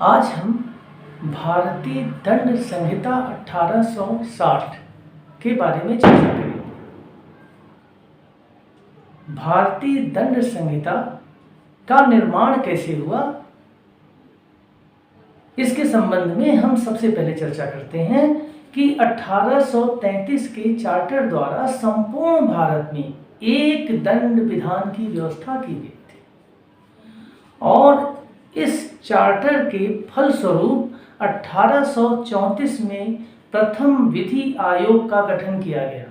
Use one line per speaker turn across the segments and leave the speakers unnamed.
आज हम भारतीय दंड संहिता 1860 के बारे में चर्चा करेंगे। भारतीय दंड संहिता का निर्माण कैसे हुआ, इसके संबंध में हम सबसे पहले चर्चा करते हैं कि 1833 के चार्टर द्वारा संपूर्ण भारत में एक दंड विधान की व्यवस्था की गई थी और इस चार्टर के फलस्वरूप 1834 में प्रथम विधि आयोग का गठन किया गया,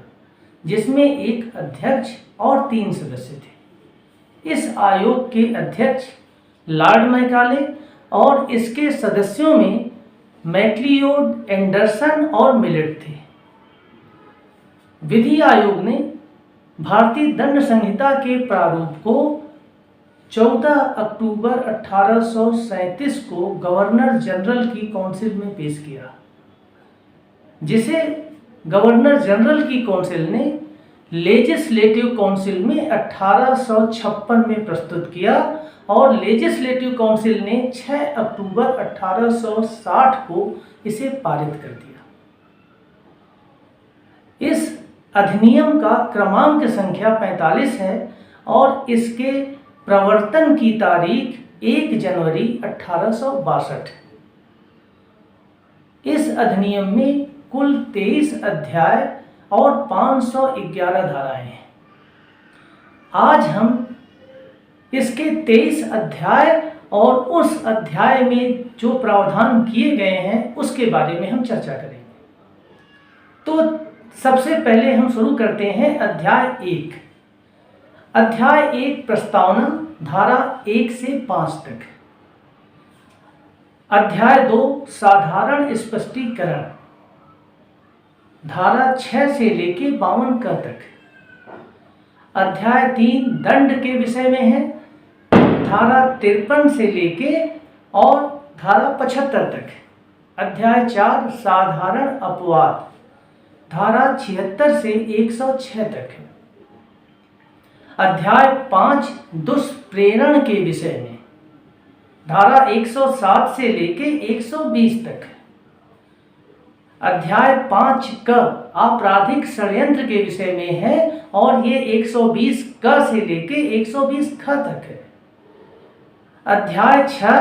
जिसमें एक अध्यक्ष और 3 सदस्य थे। इस आयोग के अध्यक्ष लॉर्ड मैकाले और इसके सदस्यों में मैक्लियोड, एंडरसन और मिलेट थे। विधि आयोग ने भारतीय दंड संहिता के प्रारूप को 14 अक्टूबर 1837 को गवर्नर जनरल की काउंसिल में पेश किया, जिसे गवर्नर जनरल की काउंसिल ने लेजिस्लेटिव काउंसिल में 1856 में प्रस्तुत किया और लेजिस्लेटिव काउंसिल ने 6 अक्टूबर 1860 को इसे पारित कर दिया। इस अधिनियम का क्रमांक संख्या 45 है और इसके प्रवर्तन की तारीख 1 जनवरी 1862 है। इस अधिनियम में कुल 23 अध्याय और 511 धाराएं हैं। आज हम इसके 23 अध्याय और उस अध्याय में जो प्रावधान किए गए हैं उसके बारे में हम चर्चा करेंगे। तो सबसे पहले हम शुरू करते हैं अध्याय 1। अध्याय 1 प्रस्तावना, धारा 1 से 5 तक। अध्याय 2 साधारण स्पष्टीकरण, धारा 6 से लेके 52 तक। अध्याय 3 दंड के विषय में है, धारा 53 से लेके और धारा 75 तक। अध्याय 4 साधारण अपवाद, धारा 76 से 106 तक है। अध्याय 5 दुष्प्रेरण के विषय में, धारा 107 से लेके 120 तक। अध्याय 5 क आपराधिक षड्यंत्र के विषय में है और ये 120 क से लेके 120 ख तक है। अध्याय 6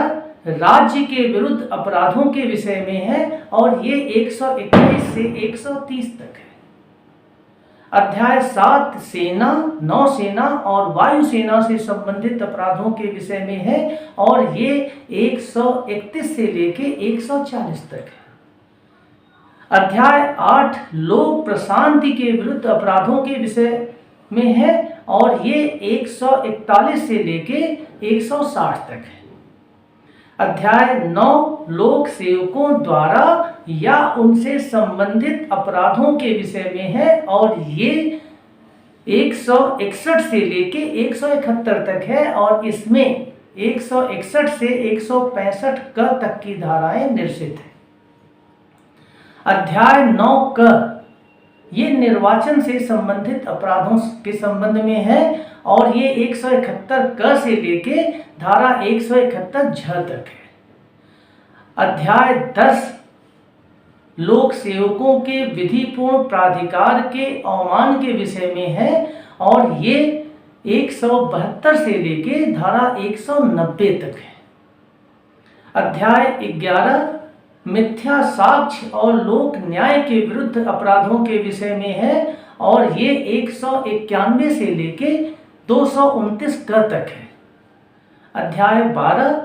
राज्य के विरुद्ध अपराधों के विषय में है और ये 121 से 130 तक है। अध्याय 7 सेना, नौसेना और वायुसेना से संबंधित अपराधों के विषय में है और ये 131 से लेके 140 तक है। अध्याय 8 लोक प्रशांति के विरुद्ध अपराधों के विषय में है और ये 141 से लेके 160 तक है। अध्याय 9 लोक सेवकों द्वारा या उनसे संबंधित अपराधों के विषय में है और ये 161 से लेके 171 तक है और इसमें 161 से 165 क तक की धाराएं निर्देशित है। अध्याय 9 क ये निर्वाचन से संबंधित अपराधों के संबंध में है और ये 171 क से लेके धारा 171 झ तक है। अध्याय 10 लोक सेवकों के विधिपूर्ण प्राधिकार के अवमान के विषय में है और ये 172 से लेके धारा 190 तक है। अध्याय 11 मिथ्या साक्ष्य और लोक न्याय के विरुद्ध अपराधों के विषय में है और ये 191 से लेके 229 क तक है। अध्याय 12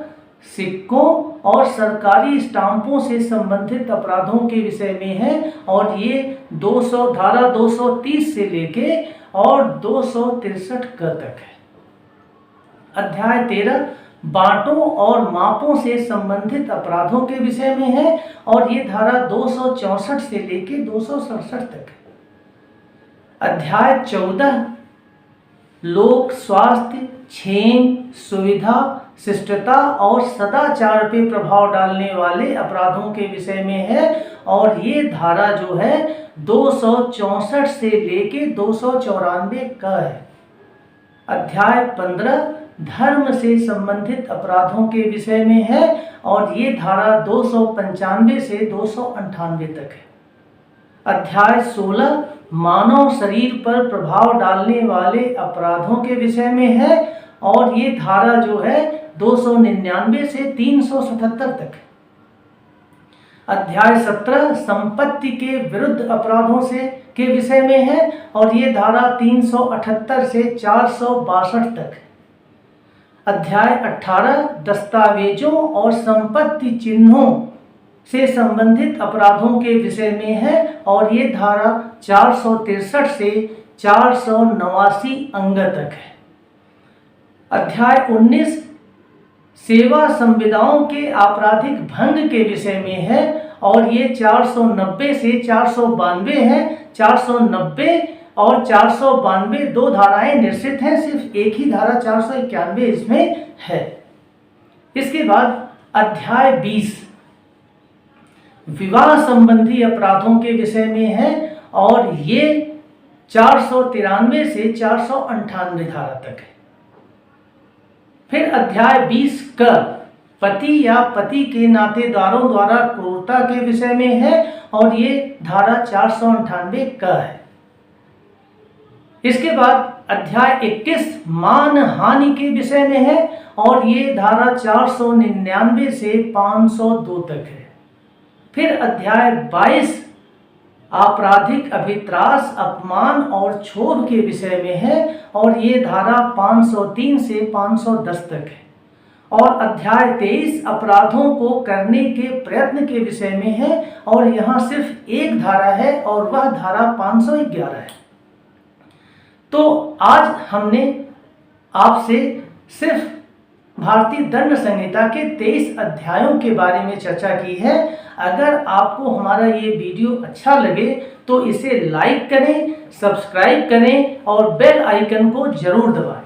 सिक्कों और सरकारी स्टाम्पों से संबंधित अपराधों के विषय में है और ये धारा 230 से लेके और 263 क तक है। अध्याय 13 बांटों और मापों से संबंधित अपराधों के विषय में है और ये धारा 264 से लेके 267 तक है। अध्याय 14 लोक स्वास्थ्य, क्षेम, सुविधा, शिष्टता और सदाचार पे प्रभाव डालने वाले अपराधों के विषय में है और ये धारा जो है 264 से लेके 294 का है। अध्याय 15 धर्म से संबंधित अपराधों के विषय में है और ये धारा 295 से 298 तक है। अध्याय 16 मानव शरीर पर प्रभाव डालने वाले अपराधों के विषय में है और ये धारा जो है 299 से 377 तक है। अध्याय 17 संपत्ति के विरुद्ध अपराधों से के विषय में है और ये धारा 378 से 462 तक है। अध्याय 18 दस्तावेजों और संपत्ति चिन्हों से संबंधित अपराधों के विषय में है और ये धारा 463 से 489 अंग तक है। अध्याय 19 सेवा संविदाओं के आपराधिक भंग के विषय में है और ये 490 से 492 है। 490 और 492 दो धाराएं निश्चित हैं, सिर्फ एक ही धारा 491 इसमें है। इसके बाद अध्याय 20 विवाह संबंधी अपराधों के विषय में है और ये 493 से 498 धारा तक है। फिर अध्याय 20 क पति या पति के नातेदारों द्वारा क्रूरता के विषय में है और ये धारा 498 क है। इसके बाद अध्याय 21 मान हानि के विषय में है और ये धारा 499 से 502 तक है। फिर अध्याय 22 आपराधिक अभित्रास अपमान और क्षोभ के विषय में है और ये धारा 503 से 510 तक है। और अध्याय 23 अपराधों को करने के प्रयत्न के विषय में है और यहाँ सिर्फ एक धारा है और वह धारा 511 है। तो आज हमने आपसे सिर्फ भारतीय दंड संहिता के 23 अध्यायों के बारे में चर्चा की है। अगर आपको हमारा ये वीडियो अच्छा लगे तो इसे लाइक करें, सब्सक्राइब करें और बेल आइकन को जरूर दबाएं।